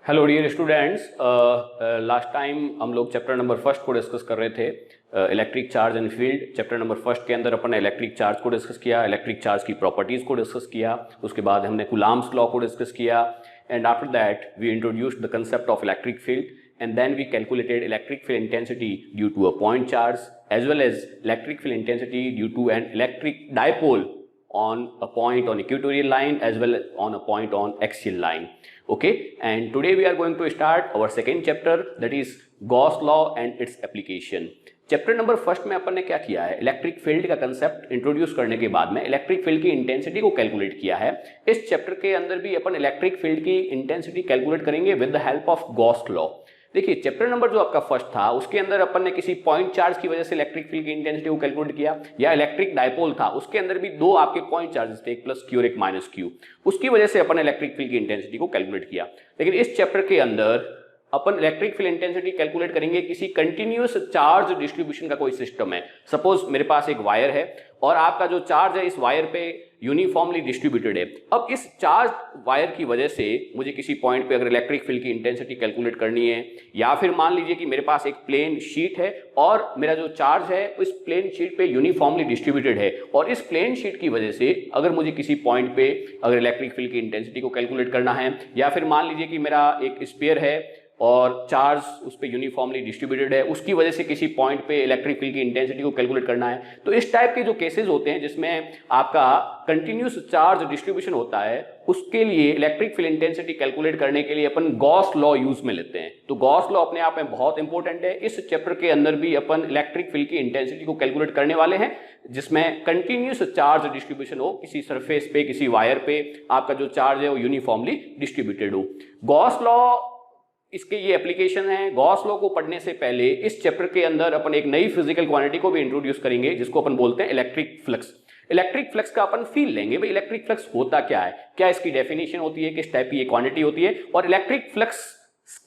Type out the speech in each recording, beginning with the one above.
Hello dear students, last time हम लोग chapter number first को डिस्कस कर रहे थे, electric charge and field. Chapter number first के अंदर अपन ने इलेक्ट्रिक चार्ज को डिस्कस किया, इलेक्ट्रिक चार्ज की प्रॉपर्टीज को डिस्कस किया, उसके बाद हमने कूलम्ब्स लॉ को डिस्कस किया, and after that we introduced the concept of electric field, and then we calculated electric field intensity due to a point charge as well as electric field intensity due to an electric dipole on a point on equatorial line as well as on a point on axial line. Okay, and today we are going to start our second chapter, that is Gauss law and its application. Chapter number first में अपन ने क्या किया है, electric field का concept introduce करने के बाद में इलेक्ट्रिक फील्ड की इंटेंसिटी को कैलकुलेट किया है। इस चैप्टर के अंदर भी अपन इलेक्ट्रिक फील्ड की इंटेंसिटी कैलकुलेट करेंगे with the help of Gauss law. देखिए, चैप्टर नंबर जो आपका फर्स्ट था उसके अंदर अपन ने किसी पॉइंट चार्ज की वजह से इलेक्ट्रिक फील्ड की इंटेंसिटी को कैलकुलेट किया, या इलेक्ट्रिक डायपोल था उसके अंदर भी दो आपके पॉइंट चार्जेस थे, एक प्लस क्यू और एक माइनस क्यू, उसकी वजह से अपन इलेक्ट्रिक फील्ड की इंटेंसिटी को कैलकुलेट किया। लेकिन इस चैप्टर के अंदर अपन इलेक्ट्रिक फील्ड इंटेंसिटी कैलकुलेट करेंगे किसी कंटिन्यूअस चार्ज डिस्ट्रीब्यूशन का कोई सिस्टम है। सपोज मेरे पास एक वायर है और आपका जो चार्ज है इस वायर पे यूनिफॉर्मली डिस्ट्रीब्यूटेड है। अब इस चार्ज वायर की वजह से मुझे किसी पॉइंट पे अगर इलेक्ट्रिक फील्ड की इंटेंसिटी कैलकुलेट करनी है, या फिर मान लीजिए कि मेरे पास एक प्लेन शीट है और मेरा जो चार्ज है इस प्लेन शीट पे यूनिफॉर्मली डिस्ट्रीब्यूटेड है, और इस प्लेन शीट की वजह से अगर मुझे किसी पॉइंट पे अगर इलेक्ट्रिक फील्ड की इंटेंसिटी को कैलकुलेट करना है, या फिर मान लीजिए कि मेरा एक स्फीयर है और चार्ज उस पर यूनिफॉर्मली डिस्ट्रीब्यूटेड है, उसकी वजह से किसी पॉइंट पे इलेक्ट्रिक फील्ड की इंटेंसिटी को कैलकुलेट करना है, तो इस टाइप के जो केसेस होते हैं जिसमें आपका कंटिन्यूअस चार्ज डिस्ट्रीब्यूशन होता है, उसके लिए इलेक्ट्रिक फील्ड इंटेंसिटी कैलकुलेट करने के लिए अपन गॉस लॉ यूज में लेते हैं। तो गॉस लॉ अपने आप में बहुत इंपॉर्टेंट है। इस चैप्टर के अंदर भी अपन इलेक्ट्रिक फील्ड की इंटेंसिटी को कैलकुलेट करने वाले हैं जिसमें कंटिन्यूअस चार्ज डिस्ट्रीब्यूशन हो, किसी सरफेस पे किसी वायर पे आपका जो चार्ज है वो यूनिफॉर्मली डिस्ट्रीब्यूटेड हो। गॉस लॉ इसके ये एप्लीकेशन है। गॉस लॉ को पढ़ने से पहले इस चैप्टर के अंदर अपन एक नई फिजिकल क्वांटिटी को भी इंट्रोड्यूस करेंगे जिसको अपन बोलते हैं इलेक्ट्रिक फ्लक्स। इलेक्ट्रिक फ्लक्स का अपन फील लेंगे, भाई इलेक्ट्रिक फ्लक्स होता क्या है, क्या इसकी डेफिनेशन होती है, किस टाइप की ये क्वांटिटी होती है, और इलेक्ट्रिक फ्लक्स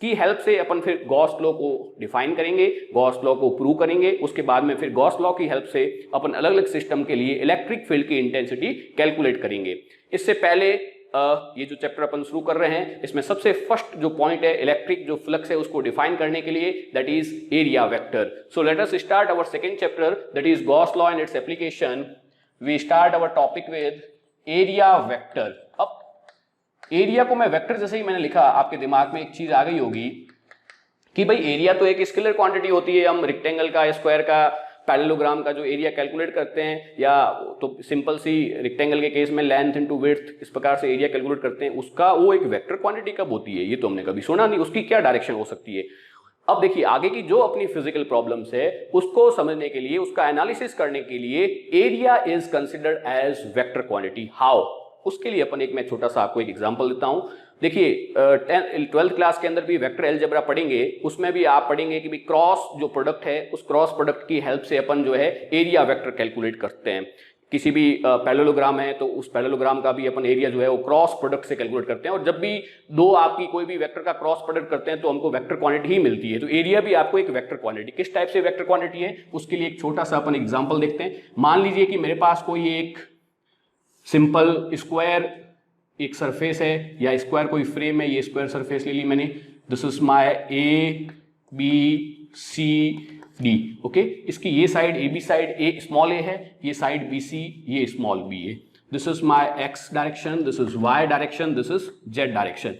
की हेल्प से अपन फिर गॉस लॉ को डिफाइन करेंगे, गॉस लॉ को प्रूव करेंगे। उसके बाद में फिर गॉस लॉ की हेल्प से अपन अलग अलग सिस्टम के लिए इलेक्ट्रिक फील्ड की इंटेंसिटी कैलकुलेट करेंगे। इससे पहले ये जो चैप्टर अपन शुरू कर रहे हैं इसमें सबसे फर्स्ट जो पॉइंट है इलेक्ट्रिक जो फ्लक्स है उसको डिफाइन करने के लिए, that is area vector. So let us start our second chapter, that is Gauss law and its application. We start our topic with area vector. अब एरिया को मैं वेक्टर जैसे ही मैंने लिखा, आपके दिमाग में एक चीज आ गई होगी कि भाई एरिया तो एक स्केलर क्वांटिटी होती है। हम रेक्टेंगल का, स्क्वायर का, पैरेललोग्राम का जो एरिया कैलकुलेट करते हैं, या तो सिंपल सी रेक्टेंगल के केस में लेंथ इनटू विड्थ, इस प्रकार से एरिया कैलकुलेट करते हैं, उसका वो एक वेक्टर क्वांटिटी कब होती है ये तो हमने कभी सुना नहीं। उसकी क्या डायरेक्शन हो सकती है। अब देखिए, आगे की जो अपनी फिजिकल प्रॉब्लम्स है उसको समझने के लिए, उसका एनालिसिस करने के लिए area is considered as vector quantity. How, उसके लिए अपन एक मैं छोटा सा आपको एक एग्जांपल देता हूं। देखिए, 12th क्लास के अंदर भी वेक्टर अलजेब्रा पढ़ेंगे, उसमें भी आप पढ़ेंगे कि भी क्रॉस जो प्रोडक्ट है उस क्रॉस प्रोडक्ट की हेल्प से अपन जो है एरिया वेक्टर कैलकुलेट करते हैं। किसी भी पैरेललोग्राम है तो उस पैरेललोग्राम का भी अपन एरिया जो है वो क्रॉस प्रोडक्ट से कैलकुलेट करते हैं, और जब भी दो आपकी कोई भी वेक्टर का क्रॉस प्रोडक्ट करते हैं तो हमको वेक्टर क्वांटिटी ही मिलती है। तो एरिया भी आपको एक वेक्टर क्वांटिटी, किस टाइप से वेक्टर क्वांटिटी है उसके लिए एक छोटा सा अपन एग्जाम्पल देखते हैं। मान लीजिए कि मेरे पास कोई एक सिंपल स्क्वायर एक सरफेस है, या स्क्वायर कोई फ्रेम है, ये स्क्वायर सरफेस ले ली मैंने। This is my A B C D. Okay, इसकी ये side A B side, a small a है, ये साइड बी सी, ये स्मॉल बी है। This is my X direction, this is Y direction, this is Z direction.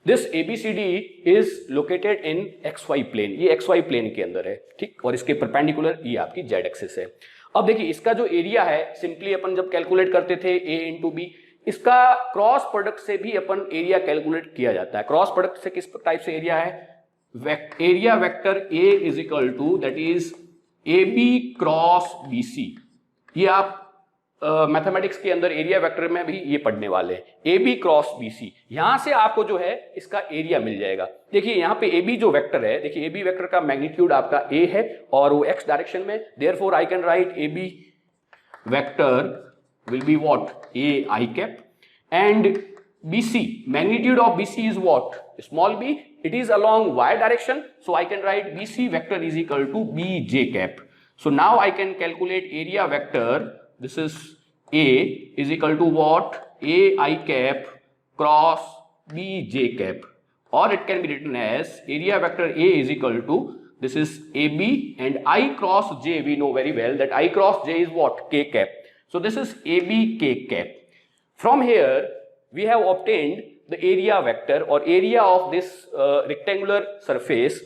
This ABCD is located in XY plane, ये XY plane के अंदर है, ठीक, और इसके परपेंडिकुलर ये आपकी जेड एक्सिस है। अब देखिए, इसका जो एरिया है सिंपली अपन जब कैलकुलेट करते थे A इंटू बी, इसका क्रॉस प्रोडक्ट से भी अपन एरिया कैलकुलेट किया जाता है। क्रॉस प्रोडक्ट से किस टाइप से एरिया है, area vector A is equal to that is AB cross BC। ये आप मैथमेटिक्स के अंदर एरिया वेक्टर में भी ये पढ़ने वाले हैं, AB क्रॉस BC। यहां से आपको जो है इसका एरिया मिल जाएगा। देखिए यहाँ पे AB जो वेक्टर है, देखिए AB वेक्टर का मैग्नीट्यूड आपका A है और वो x डायरेक्शन में, therefore I can write AB vector will be what, a I cap, and BC, magnitude of BC is what, small b, it is along y direction, so I can write BC vector is equal to bj cap. So now I can calculate area vector, this is A is equal to what, a I cap cross bj cap. or it can be written as area vector A is equal to, this is AB, and I cross J, we know very well that I cross J is what? K cap. So this is AB K cap. From here we have obtained the area vector or area of this rectangular surface.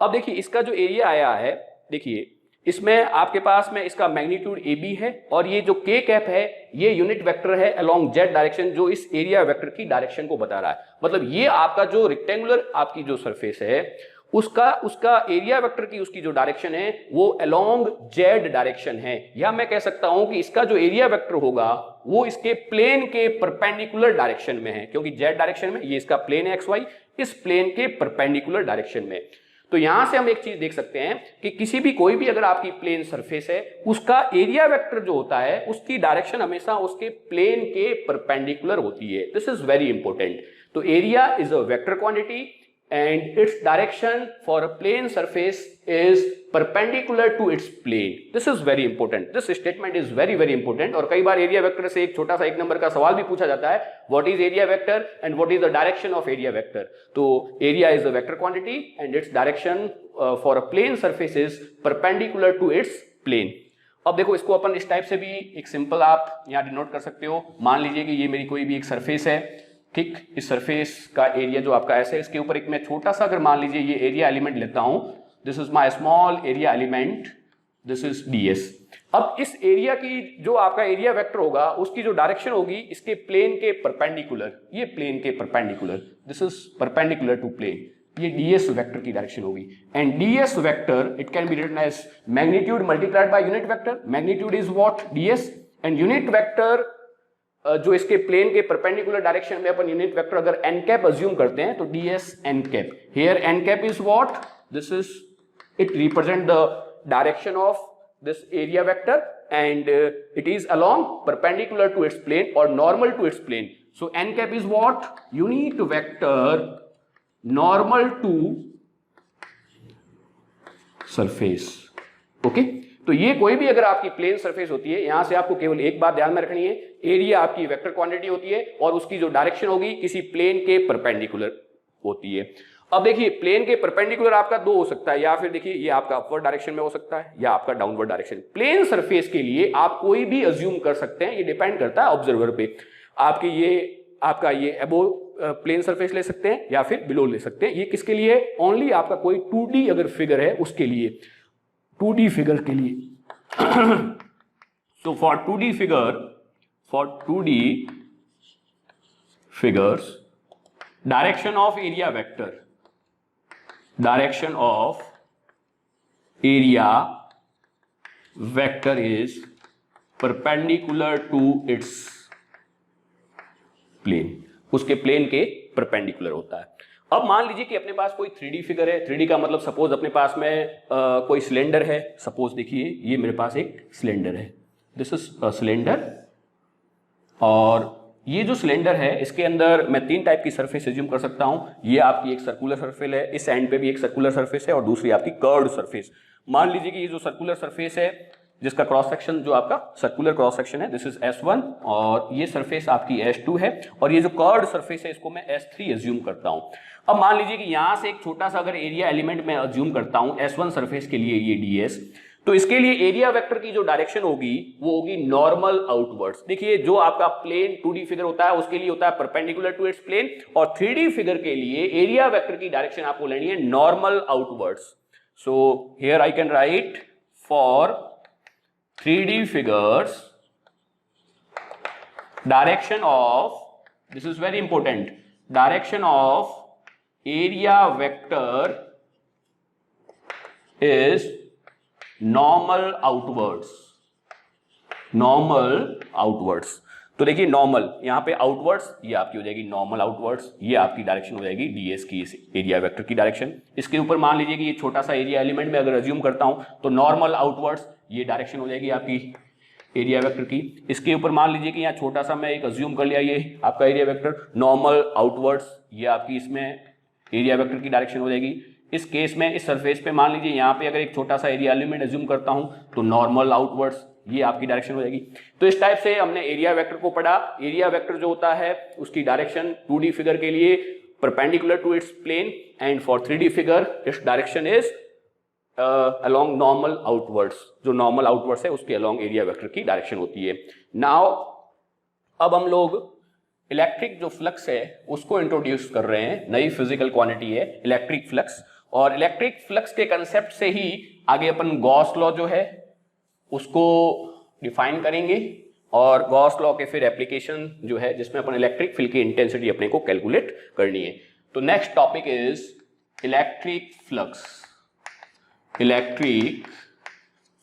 अब देखिए इसका जो area आया है, देखिए इसमें आपके पास में इसका मैग्नीट्यूड AB है और ये जो K कैप है ये यूनिट वेक्टर है अलोंग Z डायरेक्शन, जो इस एरिया वेक्टर की डायरेक्शन को बता रहा है। मतलब ये आपका जो रेक्टेंगुलर आपकी जो सरफेस है उसका एरिया वेक्टर की उसकी जो डायरेक्शन है वो अलोंग Z डायरेक्शन है, या मैं कह सकता हूं कि इसका जो एरिया वेक्टर होगा वो इसके प्लेन के परपेंडिकुलर डायरेक्शन में है, क्योंकि Z डायरेक्शन में ये इसका प्लेन है XY, इस प्लेन के परपेंडिकुलर डायरेक्शन में। तो यहां से हम एक चीज देख सकते हैं कि किसी भी कोई भी अगर आपकी प्लेन सरफेस है उसका एरिया वेक्टर जो होता है उसकी डायरेक्शन हमेशा उसके प्लेन के परपेंडिकुलर होती है। This is very important. तो area is a vector quantity and its direction for a plane surface is perpendicular to its plane. This is very important. This statement is very very important. और कई बार area vector से एक छोटा सा 1 number का सवाल भी पूछा जाता है, what is area vector and what is the direction of area vector. तो area is a vector quantity and its direction for a plane surface is perpendicular to its plane. अब देखो इसको अपन इस टाइप से भी एक सिंपल आप यहाँ डिनोट कर सकते हो। मान लीजिए कि ये मेरी कोई भी एक सरफेस है, ठीक, इस सरफेस का एरिया जो आपका ऐसे है, इसके ऊपर एक मैं छोटा सा अगर मान लीजिए ये एरिया एलिमेंट लेता हूं, this is my small area element, this is ds। अब इस एरिया की जो आपका एरिया वेक्टर होगा उसकी जो डायरेक्शन होगी इसके प्लेन के परपेंडिकुलर, ये प्लेन के perpendicular, this is perpendicular to plane, ये ds वेक्टर की डायरेक्शन होगी। And ds vector it can be written as magnitude multiplied by unit vector. Magnitude is what? ds। And unit vector जो इसके plane के perpendicular direction में अपन unit vector अगर n cap assume करते हैं तो ds n cap. Here n cap is what? This is, it represent the direction of this area vector and it is along perpendicular to its plane और normal to its plane. So n cap is what? Unit vector normal to surface. Okay, तो ये कोई भी अगर आपकी plane surface होती है, यहां से आपको केवल एक बात ध्यान में रखनी है, एरिया आपकी वेक्टर क्वांटिटी होती है और उसकी जो डायरेक्शन होगी किसी प्लेन के परपेंडिकुलर होती है। अब देखिए प्लेन के परपेंडिकुलर आपका दो हो सकता है, या फिर देखिए ये आपका अपवर्ड डायरेक्शन में हो सकता है या आपका डाउनवर्ड डायरेक्शन। प्लेन सरफेस के लिए आप कोई भी अज्यूम कर सकते हैं, ये डिपेंड करता है ऑब्जर्वर पे। आपकी ये आपका ये अबोव प्लेन सरफेस ले सकते हैं या फिर बिलो ले सकते हैं। ये किसके लिए? ओनली आपका कोई 2D अगर फिगर है उसके लिए, 2D फिगर के लिए। So for 2D figures, direction of area vector is perpendicular to its plane, उसके प्लेन के परपेंडिकुलर होता है। अब मान लीजिए कि अपने पास कोई 3D फिगर है। 3D का मतलब सपोज अपने पास में कोई सिलेंडर है। सपोज देखिए ये मेरे पास एक सिलेंडर है, दिस इज अ सिलेंडर, और ये जो सिलेंडर है इसके अंदर मैं 3 टाइप की सरफेस एज्यूम कर सकता हूं। ये आपकी एक सर्कुलर सरफेस है, इस एंड पे भी एक सर्कुलर सरफेस है और दूसरी आपकी कर्व्ड सरफेस। मान लीजिए कि ये जो सर्कुलर सरफेस है जिसका क्रॉस सेक्शन जो आपका सर्कुलर क्रॉस सेक्शन है, दिस इज S1, और ये सरफेस आपकी S2 है, और ये जो कर्व्ड सरफेस है इसको मैं S3 एज्यूम करता हूं। अब मान लीजिए कि यहां से एक छोटा सा अगर एरिया एलिमेंट मैं अज्यूम करता हूं S1 सरफेस के लिए, ये ds, तो इसके लिए एरिया वेक्टर की जो डायरेक्शन होगी वो होगी नॉर्मल आउटवर्ड्स। देखिए जो आपका प्लेन 2D फिगर होता है उसके लिए होता है परपेंडिकुलर टू इट्स प्लेन, और 3D फिगर के लिए एरिया वेक्टर की डायरेक्शन आपको लेनी है normal outwards. So here I can write for 3D figures, direction of, this is very important, direction of area vector is normal outwards, normal outwards। तो देखिए normal यहाँ पे आउटवर्ड्स, ये आपकी हो जाएगी नॉर्मल आउटवर्ड्स, ये आपकी डायरेक्शन हो जाएगी ds की, इस एरिया वेक्टर की डायरेक्शन। इसके ऊपर मान लीजिए कि ये छोटा सा एरिया एलिमेंट में अगर अज्यूम करता हूं तो नॉर्मल आउटवर्ड्स, ये डायरेक्शन हो जाएगी आपकी एरिया वेक्टर की। इसके ऊपर मान लीजिए कि यहाँ छोटा सा मैं एक अज्यूम कर लिया, ये आपका एरिया वेक्टर नॉर्मल आउटवर्ड्स, ये आपकी इसमें एरिया वेक्टर की डायरेक्शन हो जाएगी। इस केस में इस सरफेस पे मान लीजिए यहाँ पे अगर एक छोटा सा एरिया एलिमेंट अज्यूम करता हूं तो नॉर्मल आउटवर्ड्स, ये आपकी डायरेक्शन हो जाएगी। तो इस टाइप से हमने एरिया वेक्टर को पढ़ा। एरिया वेक्टर जो होता है उसकी डायरेक्शन 2D फिगर के लिए perpendicular to its plane, and for 3D figure its direction is along normal outwards, जो normal outwards है उसके along area vector की direction होती है। Now अब हम लोग इलेक्ट्रिक जो फ्लक्स है उसको इंट्रोड्यूस कर रहे हैं, नई फिजिकल क्वांटिटी है इलेक्ट्रिक फ्लक्स, और इलेक्ट्रिक फ्लक्स के कंसेप्ट से ही आगे अपन गॉस लॉ जो है उसको डिफाइन करेंगे, और गॉस लॉ के फिर एप्लीकेशन जो है जिसमें अपन इलेक्ट्रिक फील्ड की इंटेंसिटी अपने को कैलकुलेट करनी है। तो next topic is electric flux. Electric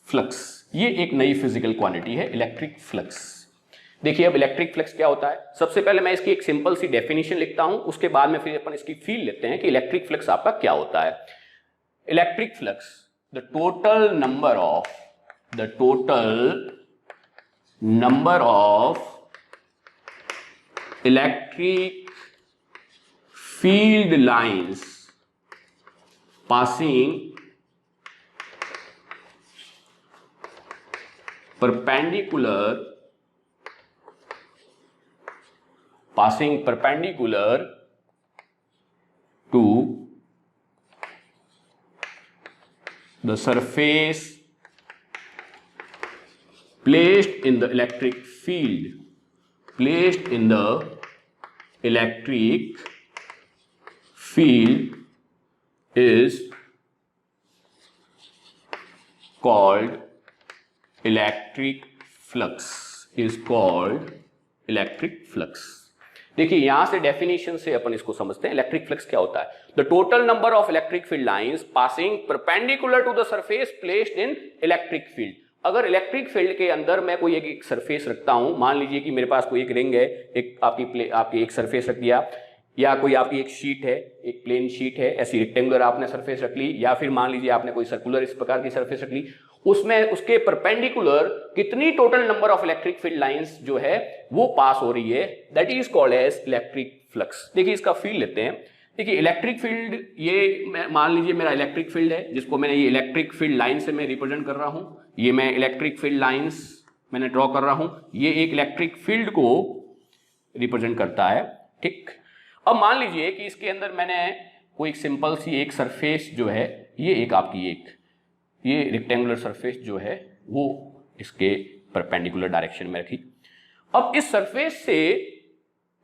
flux ये एक नई फिजिकल क्वांटिटी है इलेक्ट्रिक फ्लक्स। देखिए अब इलेक्ट्रिक फ्लक्स क्या होता है, सबसे पहले मैं इसकी एक सिंपल सी डेफिनेशन लिखता हूं, उसके बाद में फिर अपन इसकी फील लेते हैं कि इलेक्ट्रिक फ्लक्स आपका क्या होता है। Electric flux the total number of electric field lines passing perpendicular to the surface placed in the electric field is called electric flux. देखिए यहां से डेफिनेशन से अपन इसको समझते हैं इलेक्ट्रिक फ्लक्स क्या होता है। The total number of electric field lines passing perpendicular to the surface placed in electric field. अगर इलेक्ट्रिक फील्ड के अंदर मैं कोई एक सरफेस रखता हूं, मान लीजिए कि मेरे पास कोई एक रिंग है, एक आपकी एक सरफेस रख दिया, या कोई आपकी एक शीट है, एक प्लेन शीट है, ऐसी रेक्टेंगुलर आपने सरफेस रख ली, या फिर मान लीजिए आपने कोई सर्कुलर इस प्रकार की सरफेस रख ली, उसमें उसके परपेंडिकुलर कितनी total number of electric field lines जो है वो पास हो रही है, that is called as electric flux. देखिए इसका फील्ड लेते हैं। देखिए इलेक्ट्रिक फील्ड, ये मान लीजिए मेरा इलेक्ट्रिक फील्ड है जिसको मैंने ये इलेक्ट्रिक फील्ड लाइन से मैं रिप्रेजेंट कर रहा हूं, ये मैं इलेक्ट्रिक फील्ड लाइंस मैंने ड्रॉ कर रहा हूं, ये एक इलेक्ट्रिक फील्ड को रिप्रेजेंट करता है, ठीक। अब मान लीजिए कि इसके अंदर मैंने कोई सिंपल सी एक सरफेस जो है, ये एक आपकी ये रेक्टेंगुलर सरफेस जो है वो इसके परपेंडिकुलर डायरेक्शन में रखी। अब इस सरफेस से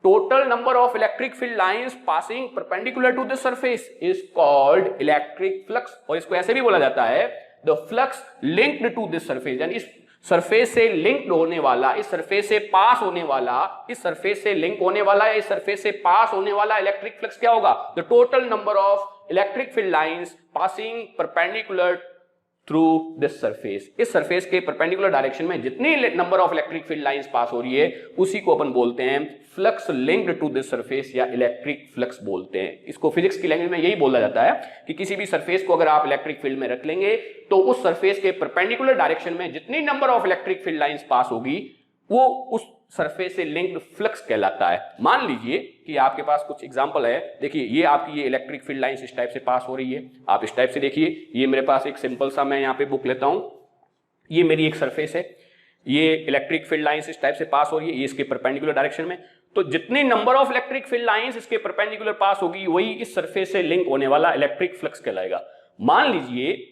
total number of electric field lines passing perpendicular to this surface is called electric flux, और इसको ऐसे भी बोला जाता है the flux linked to this surface, यानी इस सरफेस से लिंक्ड होने वाला, इस सरफेस से पास होने वाला, इस सरफेस से लिंक होने वाला, इस सरफेस से पास होने वाला इलेक्ट्रिक फ्लक्स क्या होगा, the total number of electric field lines passing perpendicular through this surface. इस सरफेस के परपेंडिकुलर डायरेक्शन में जितनी number of electric field lines pass हो रही है उसी को अपन बोलते हैं flux linked to this surface या इलेक्ट्रिक फ्लक्स बोलते हैं। इसको फिजिक्स की लैंग्वेज में यही बोला जाता है कि किसी भी सरफेस को अगर आप इलेक्ट्रिक फील्ड में रख लेंगे तो उस सरफेस के परपेंडिकुलर डायरेक्शन में जितनी number of electric field lines pass होगी वो उस सरफेस से लिंक्ड फ्लक्स कहलाता है। मान लीजिए कि आपके पास कुछ एग्जांपल है, देखिए ये आपकी ये इलेक्ट्रिक फील्ड लाइंस इस टाइप से पास हो रही है, आप इस टाइप से देखिए, ये मेरे पास एक सिंपल सा मैं यहाँ पे बुक लेता हूं, ये मेरी एक सरफेस है, ये इलेक्ट्रिक फील्ड लाइंस इस टाइप से पास हो रही है, ये इसके परपेंडिकुलर डायरेक्शन में, तो जितनी number of electric field lines इसके परपेंडिकुलर पास होगी वही इस सरफेस से लिंक होने वाला इलेक्ट्रिक फ्लक्स कहलाएगा। मान लीजिए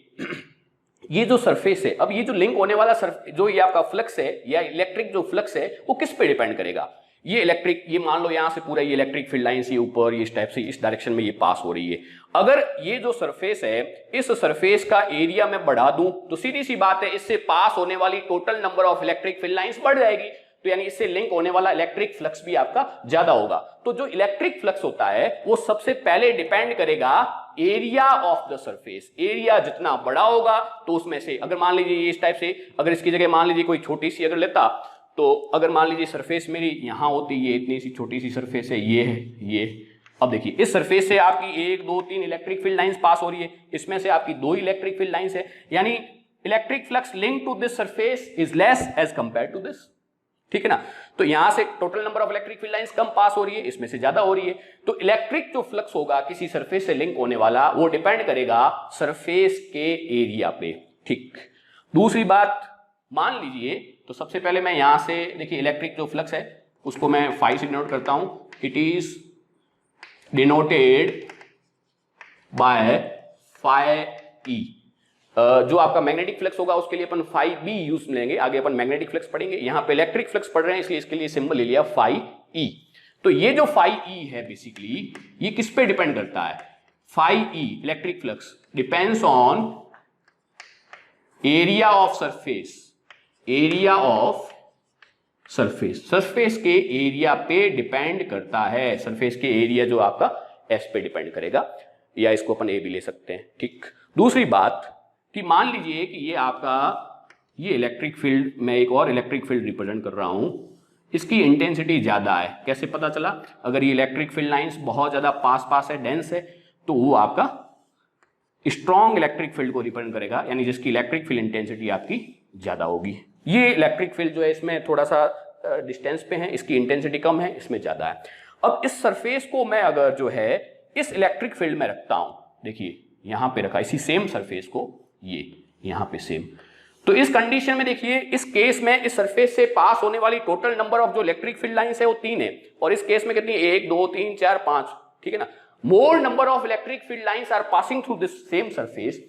ये जो सरफेस है, अब ये जो लिंक होने वाला जो ये आपका फ्लक्स है या इलेक्ट्रिक जो फ्लक्स है वो किस पे डिपेंड करेगा, ये इलेक्ट्रिक, ये मान लो यहां से पूरा ये इलेक्ट्रिक फील्ड लाइंस ये ऊपर ये इस टाइप से इस डायरेक्शन में ये पास हो रही है, अगर ये जो सरफेस है इस सरफेस का एरिया मैं बढ़ा दूं तो सीधी सी बात है इससे पास होने वाली total number of electric field lines बढ़ जाएगी, तो यानी इससे लिंक होने वाला इलेक्ट्रिक फ्लक्स भी आपका ज्यादा होगा। तो जो इलेक्ट्रिक फ्लक्स होता है वो सबसे पहले डिपेंड करेगा area of the surface, area जितना बड़ा होगा तो उसमें से, अगर मान लीजिए इस टाइप से, अगर इसकी जगह मान लीजिए कोई छोटी सी अगर लेता, तो अगर मान लीजिए सरफेस मेरी यहां होती, ये इतनी सी छोटी सी सरफेस है, ये है ये, अब देखिए इस सरफेस से आपकी 1 2 3 इलेक्ट्रिक फील्ड लाइंस पास हो रही है, इसमें से आपकी 2 इलेक्ट्रिक फील्ड लाइंस है, यानी electric flux link to this surface is less as compare to this, ठीक है ना। तो यहां से total number of electric field lines कम पास हो रही है, इसमें से ज्यादा हो रही है, तो इलेक्ट्रिक जो फ्लक्स होगा किसी सरफेस से लिंक होने वाला वो डिपेंड करेगा सरफेस के एरिया पे, ठीक। दूसरी बात मान लीजिए, तो सबसे पहले मैं यहां से देखिए इलेक्ट्रिक जो फ्लक्स है उसको मैं फाई से डिनोट करता हूं, it is denoted by phi E. जो आपका मैग्नेटिक फ्लक्स होगा उसके लिए अपन फाई बी यूज लेंगे, आगे अपन मैग्नेटिक फ्लक्स पढ़ेंगे। यहां पे इलेक्ट्रिक फ्लक्स पढ़ रहे हैं इसलिए इसके लिए सिंबल ले लिया फाई ई। तो ये जो फाई ई है बेसिकली ये किस पे डिपेंड करता है? Phi E electric flux depends on area of surface, area of surface, surface के एरिया पे डिपेंड करता है। सरफेस के एरिया जो आपका एस पे डिपेंड करेगा, या इसको अपन ए भी ले सकते हैं, ठीक। दूसरी बात कि मान लीजिए कि ये आपका ये इलेक्ट्रिक फील्ड, मैं एक और इलेक्ट्रिक फील्ड रिप्रेजेंट कर रहा हूं, इसकी इंटेंसिटी ज्यादा है। कैसे पता चला? अगर ये इलेक्ट्रिक फील्ड लाइंस बहुत ज्यादा पास है, डेंस है, तो वो आपका स्ट्रॉन्ग इलेक्ट्रिक फील्ड को रिप्रेजेंट करेगा, यानी जिसकी इलेक्ट्रिक फील्ड इंटेंसिटी आपकी ज्यादा होगी। ये इलेक्ट्रिक फील्ड जो है इसमें थोड़ा सा डिस्टेंस पे है, इसकी इंटेंसिटी कम है, इसमें ज्यादा है। अब इस सरफेस को मैं अगर जो है इस इलेक्ट्रिक फील्ड में रखता हूं, देखिए यहां पे रखा, इसी सेम सरफेस को ये यहां पे सेम, तो इस कंडीशन में देखिए इस केस में इस सरफेस से पास होने वाली टोटल नंबर ऑफ जो इलेक्ट्रिक फील्ड लाइंस है वो 3 है, और इस केस में कितनी? 1 2 3 4 5, ठीक है ना। More number of electric field lines are passing through this same surface,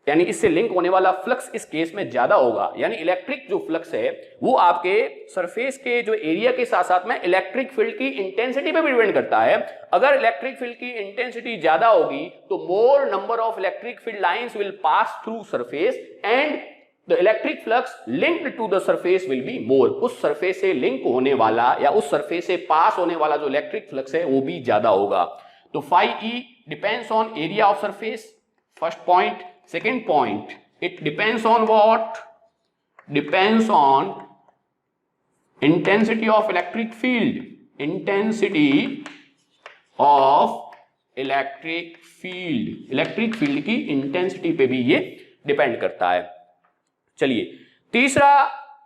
यानी इससे लिंक होने वाला फ्लक्स इस केस में ज्यादा होगा, यानी इलेक्ट्रिक जो फ्लक्स है वो आपके सरफेस के जो एरिया के साथ साथ में इलेक्ट्रिक फील्ड की इंटेंसिटी पे भी डिपेंड करता है। अगर इलेक्ट्रिक फील्ड की इंटेंसिटी ज्यादा होगी तो more number of electric field lines will pass through surface and the electric flux linked to the surface will be more. उस सरफेस से लिंक होने वाला या उस सरफेस से पास होने वाला जो इलेक्ट्रिक फ्लक्स है वो भी ज्यादा होगा। तो phi E depends on area of surface, first point. Second point, it depends on what? Depends on intensity of electric field. Intensity of electric field. Electric field की intensity पे भी ये डिपेंड करता है। चलिए तीसरा,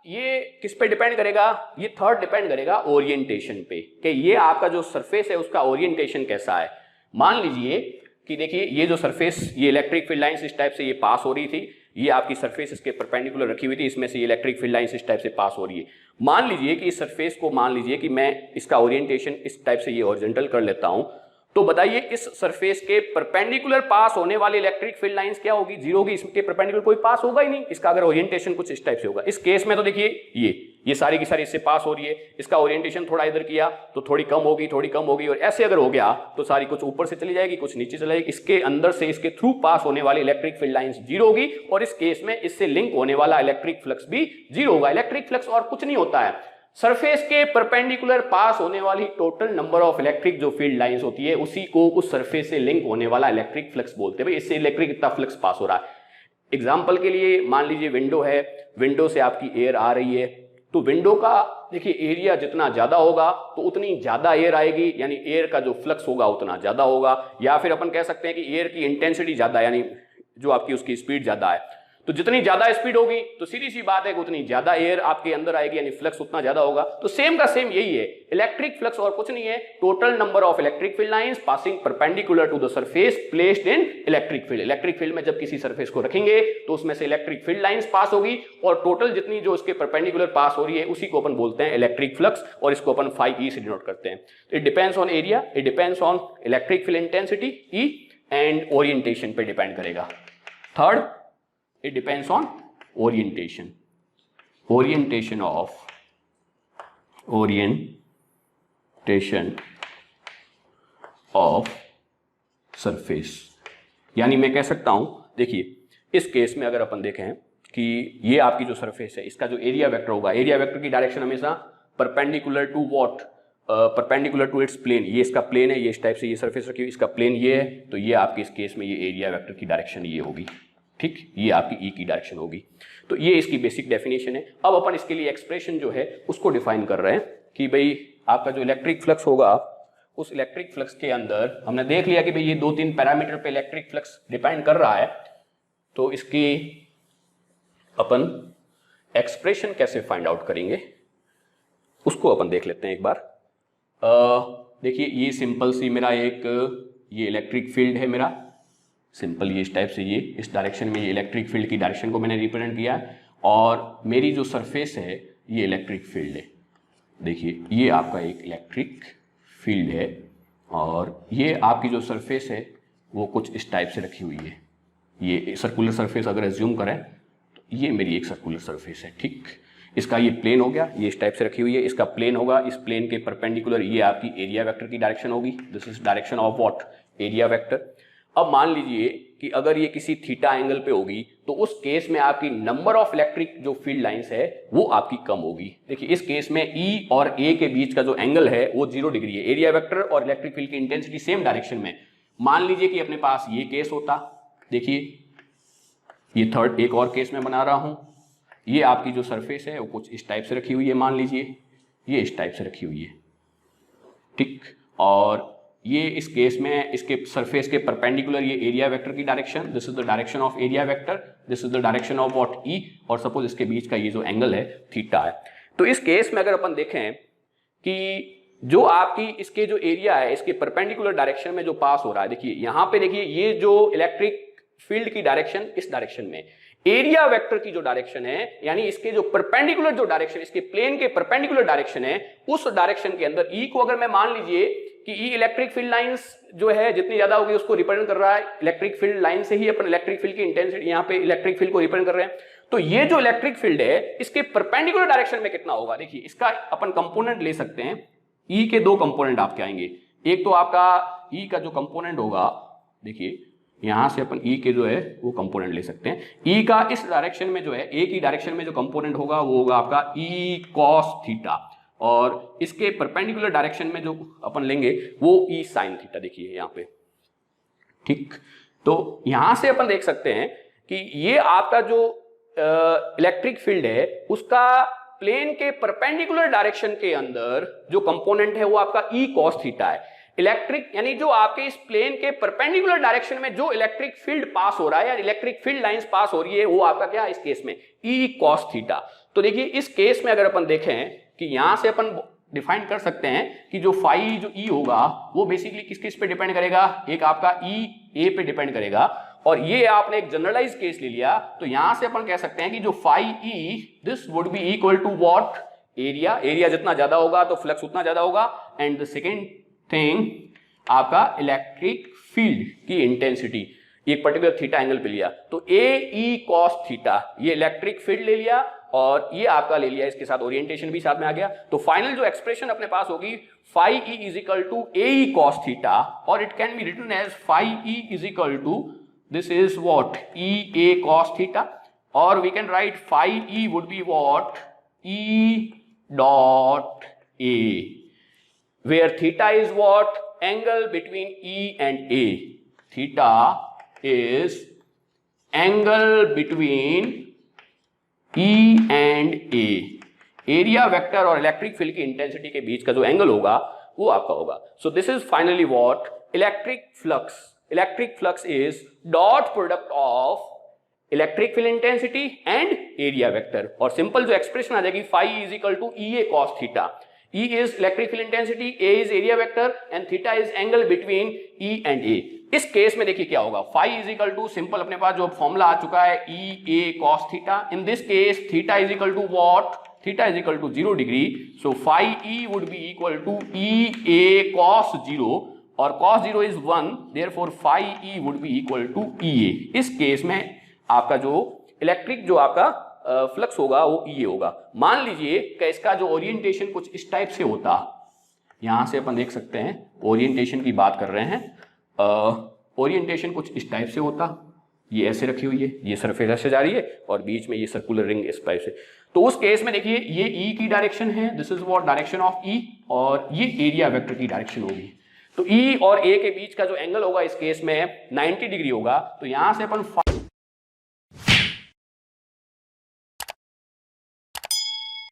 ये किस पे डिपेंड करेगा? ये थर्ड डिपेंड करेगा ओरिएंटेशन पे, कि ये आपका जो सरफेस है उसका ओरिएंटेशन कैसा है। मान लीजिए कि देखिए ये जो सरफेस, ये इलेक्ट्रिक फील्ड लाइंस इस टाइप से ये पास हो रही थी, ये आपकी सरफेस इसके परपेंडिकुलर रखी हुई थी, इसमें से ये इलेक्ट्रिक फील्ड लाइंस इस टाइप से पास हो रही है। मान लीजिए कि इस सरफेस को, मान लीजिए कि मैं इसका ओरिएंटेशन इस टाइप से ये हॉरिजॉन्टल कर लेता हूं, तो बताइए इस सरफेस के परपेंडिकुलर पास होने वाली इलेक्ट्रिक फील्ड लाइंस क्या होगी? 0 होगी। इसके परपेंडिकुलर कोई पास होगा ही नहीं, इसका अगर ओरिएंटेशन कुछ इस टाइप से होगा। इस केस में तो देखिए ये सारी की सारी इससे पास हो रही है, इसका ओरिएंटेशन थोड़ा इधर किया तो थोड़ी कम होगी, थोड़ी कम होगी, और ऐसे अगर हो गया तो सारी कुछ ऊपर से चली जाएगी, कुछ नीचे चली जाएगी। इसके अंदर से इसके थ्रू पास होने वाली इलेक्ट्रिक फील्ड लाइंस 0 होगी, और इस केस में इससे लिंक होने वाला इलेक्ट्रिक फ्लक्स भी 0 होगा। इलेक्ट्रिक फ्लक्स और कुछ नहीं होता है, सरफेस के परपेंडिकुलर पास होने वाली टोटल नंबर ऑफ इलेक्ट्रिक जो फील्ड लाइंस होती है उसी को उस सरफेस से लिंक होने वाला इलेक्ट्रिक फ्लक्स बोलते हैं। भाई इससे इलेक्ट्रिक इतना फ्लक्स पास हो रहा है। एग्जांपल के लिए मान लीजिए विंडो है, विंडो से आपकी एयर आ रही है, तो विंडो का देखिए एरिया जितना ज्यादा होगा तो उतनी ज्यादा एयर आएगी, यानी एयर का जो फ्लक्स होगा उतना ज्यादा होगा। या फिर अपन कह सकते हैं कि एयर की इंटेंसिटी ज्यादा, यानी जो आपकी उसकी स्पीड ज्यादा है, तो जितनी ज्यादा स्पीड होगी तो सीधी सी बात है कि उतनी ज्यादा एयर आपके अंदर आएगी, यानी फ्लक्स उतना ज्यादा होगा। तो सेम का सेम यही है, इलेक्ट्रिक फ्लक्स और कुछ नहीं है, total number of electric field lines passing perpendicular to the surface placed in electric field. Electric field में जब किसी सरफेस को रखेंगे तो उसमें से इलेक्ट्रिक फील्ड लाइंस पास होगी, और टोटल जितनी जो उसके परपेंडिकुलर पास हो रही है उसी को अपन बोलते हैं इलेक्ट्रिक फ्लक्स, और इसको अपन फाई ई से डिनोट करते हैं। It depends on area, it depends on electric field intensity E, and orientation पे डिपेंड करेगा। Third, it depends on orientation of surface। यानी मैं कह सकता हूं, देखिए इस केस में अगर अपन देखें कि ये आपकी जो सरफेस है इसका जो एरिया वेक्टर होगा, एरिया वेक्टर की डायरेक्शन हमेशा perpendicular to what? Perpendicular to its plane. ये इसका प्लेन है, ये इस टाइप से ये सरफेस रखी हुई, इसका प्लेन ये है, तो ये आपके इस केस में ये एरिया वेक्टर की डायरेक्शन ये होगी, ठीक, ये आपकी ई की डायरेक्शन होगी। तो ये इसकी बेसिक डेफिनेशन है। अब अपन इसके लिए एक्सप्रेशन जो है उसको डिफाइन कर रहे हैं कि भाई आपका जो इलेक्ट्रिक फ्लक्स होगा उस इलेक्ट्रिक फ्लक्स के अंदर हमने देख लिया कि भाई ये 2-3 पैरामीटर पे इलेक्ट्रिक फ्लक्स डिपेंड कर रहा है, तो इसकी अपन एक्सप्रेशन कैसे फाइंड आउट करेंगे उसको अपन देख लेते हैं एक बार। देखिए ये सिंपल सी मेरा एक ये इलेक्ट्रिक फील्ड है मेरा, सिंपल ये इस टाइप से, ये इस डायरेक्शन में ये इलेक्ट्रिक फील्ड की डायरेक्शन को मैंने रिप्रेजेंट किया, और मेरी जो सरफेस है ये इलेक्ट्रिक फील्ड है। देखिए ये आपका एक इलेक्ट्रिक फील्ड है, और ये आपकी जो सरफेस है वो कुछ इस टाइप से रखी हुई है। ये सर्कुलर सरफेस अगर एज्यूम करें तो ये मेरी एक सर्कुलर सरफेस है, ठीक। इसका ये प्लेन हो गया, ये इस टाइप से रखी हुई है, इसका प्लेन होगा, इस प्लेन के परपेंडिकुलर ये आपकी एरिया वेक्टर की डायरेक्शन होगी। This is direction of what, area vector. अब मान लीजिए कि अगर ये किसी थीटा एंगल पे होगी तो उस केस में आपकी नंबर ऑफ इलेक्ट्रिक जो फील्ड लाइंस है वो आपकी कम होगी। देखिए इस केस में ई और ए के बीच का जो एंगल है वो 0 डिग्री है। एरिया वेक्टर और इलेक्ट्रिक फील्ड की इंटेंसिटी सेम डायरेक्शन में। मान लीजिए कि अपने पास ये केस होता, देखिए ये थर्ड एक और केस में बना रहा हूं, ये आपकी जो सरफेस है वो कुछ इस टाइप से रखी हुई है, मान लीजिए ये इस टाइप से रखी हुई है, ठीक। और ये इस केस में इसके सरफेस के परपेंडिकुलर ये एरिया वेक्टर की direction, this is the direction of area vector, this is the direction of what, E. और सपोज इसके बीच का ये जो एंगल है थीटा है। तो इस केस में अगर अपन देखें कि जो आपकी इसके जो एरिया है इसके परपेंडिकुलर डायरेक्शन में जो पास हो रहा है, देखिए यहां पे देखिए ये जो इलेक्ट्रिक फील्ड की डायरेक्शन इस डायरेक्शन में, एरिया वेक्टर की जो डायरेक्शन है यानी इसके जो परपेंडिकुलर जो डायरेक्शन, इसके प्लेन के परपेंडिकुलर डायरेक्शन है, उस डायरेक्शन के अंदर ई को अगर मैं मान लीजिए कि ई इलेक्ट्रिक फील्ड लाइंस जो है जितनी ज्यादा होगी उसको रिप्रेजेंट कर रहा है, इलेक्ट्रिक फील्ड लाइन से ही अपन इलेक्ट्रिक फील्ड की इंटेंसिटी यहाँ पे इलेक्ट्रिक फील्ड को रिप्रेजेंट कर रहे हैं। तो ये जो इलेक्ट्रिक फील्ड है इसके परपेंडिकुलर डायरेक्शन में कितना होगा, देखिए इसका अपन कंपोनेंट ले सकते हैं। ई के दो कंपोनेंट आपके आएंगे, एक तो आपका ई का जो कंपोनेंट होगा, देखिए यहां से अपन ई के जो है वो कंपोनेंट ले सकते हैं। ई का इस डायरेक्शन में जो है, ए की डायरेक्शन में जो कंपोनेंट होगा वो होगा आपका ई कॉस थीटा, और इसके परपेंडिकुलर डायरेक्शन में जो अपन लेंगे वो ई साइन थीटा, देखिए यहां पे, ठीक। तो यहां से अपन देख सकते हैं कि ये आपका जो इलेक्ट्रिक फील्ड है उसका प्लेन के परपेंडिकुलर डायरेक्शन के अंदर जो कंपोनेंट है वो आपका ई कॉस थीटा है। इलेक्ट्रिक यानी जो आपके इस प्लेन के परपेंडिकुलर डायरेक्शन में जो इलेक्ट्रिक फील्ड पास हो रहा है या इलेक्ट्रिक फील्ड लाइंस पास हो रही है वो आपका क्या, इस केस में ई कॉस थीटा। तो देखिए इस केस में अगर अपन देखें कि यहां से अपन डिफाइन कर सकते हैं कि जो फाई जो ई होगा वो बेसिकली किस किस पे डिपेंड करेगा, एक आपका ई ए पे डिपेंड करेगा, और ये आपने एक जनरलाइज केस ले लिया तो यहां से अपन कह सकते हैं कि जो phi E this would be equal to what, area. Area जितना ज्यादा होगा तो फ्लक्स उतना ज्यादा होगा, एंड द सेकेंड थिंग आपका इलेक्ट्रिक फील्ड की इंटेंसिटी एक पर्टिकुलर थीटा एंगल पे लिया तो ए ई कॉस थीटा, ये इलेक्ट्रिक फील्ड ले लिया और ये आपका ले लिया, इसके साथ ओरिएंटेशन भी साथ में आ गया। तो फाइनल जो एक्सप्रेशन अपने पास होगी phi E is equal to A E cos theta, और it can be written as phi E is equal to this is what E A cos theta, और we can write phi E would be what E dot A, where theta is what, angle between E and A. Theta is angle between E and A. Area vector और electric field की intensity के बीच का जो angle होगा वो आपका होगा। So this is finally what electric flux. Electric flux is dot product of electric field intensity and area vector, और सिंपल जो एक्सप्रेशन आ जाएगी phi is equal to E A cos theta. E is electric field intensity, A is area vector and theta is angle between E and A. इस case में देखिए क्या होगा, phi is equal to simple अपने पास जो formula आ चुका है E A cos theta. In this case theta is equal to what? Theta is equal to 0 degree. So phi E would be equal to E A cos 0 और cos 0 is 1. Therefore phi E would be equal to E A. इस case में आपका जो electric जो आपका flux होगा वो ई होगा। मान लीजिए कि इसका जो ओरिएंटेशन कुछ इस टाइप से होता, यहां से अपन देख सकते हैं ओरिएंटेशन की बात कर रहे हैं, ओरिएंटेशन कुछ इस टाइप से होता, ये ऐसे रखी हुई है, ये सरफेस ऐसे जा रही है और बीच में ये सर्कुलर रिंग इस टाइप से। तो उस केस में देखिए ये ई की डायरेक्शन है, this is what direction of E, और ये एरिया वेक्टर की डायरेक्शन होगी। तो ई और ए के बीच का जो एंगल होगा इस केस में 90 डिग्री होगा। तो यहां से अपन